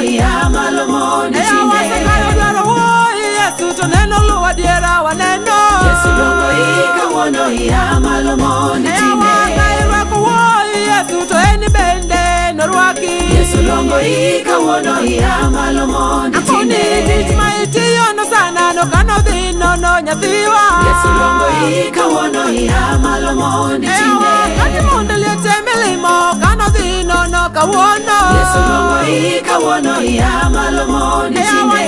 ya malo mondi tinde Yesu to neno luwa diera waneno Yesu longo ika wono ya malo mondi tinde Yesu to eni bende norwaki Yesu longo ika wono ya malo mondi tinde Tich ma itiyo no sana no kano dhino no nyathiwa Yesu longo ika wono ya malo mondi tinde Kati monde liete milimo kano dhino no kawono Yesu longo ika wono ya malo mondi tinde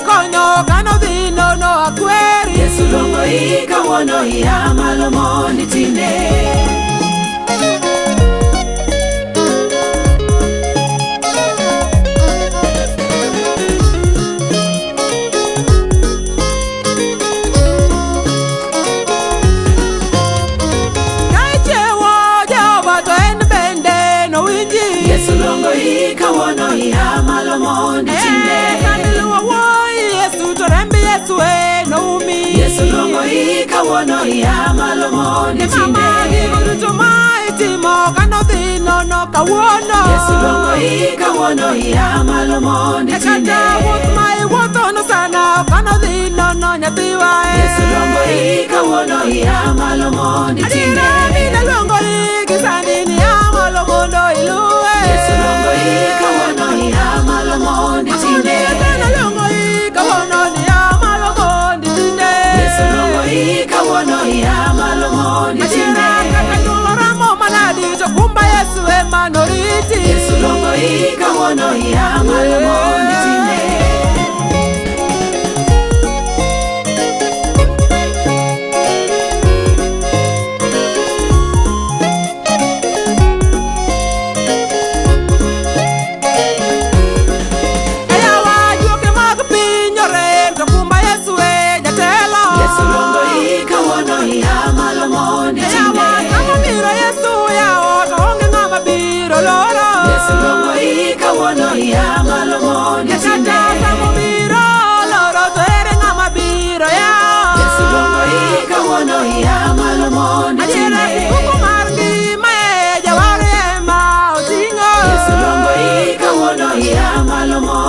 Konyo kano dhino no akweri Yesu longo ika wono ya malo mondi tinde Yesu longo ika wono ya malo mondi tinde Yesu to rembi Yesu no umi Yesu longo ika wono ya malo mondi tinde to mighty mo kano dhino no kawono Yesu longo ika wono ya malo mondi tinde my woto no sana kano dhino no nyathiwa Yesu longo ika wono ya malo mondi tinde Mina longo iki sanini ya malo mondo iluwe Yesu longo ika wono ya malo mondi tinde Yesu longo ika wono ya malo mondi tinde Yesu longo ika wono ya malo mondi tinde Yesu longo ika wono ya malo mondi tinde Yesu longo ika wono ya malo mondi tinde Yesu longo ika wono ya malo mondi tinde Yesu longo ika wono ya malo mondi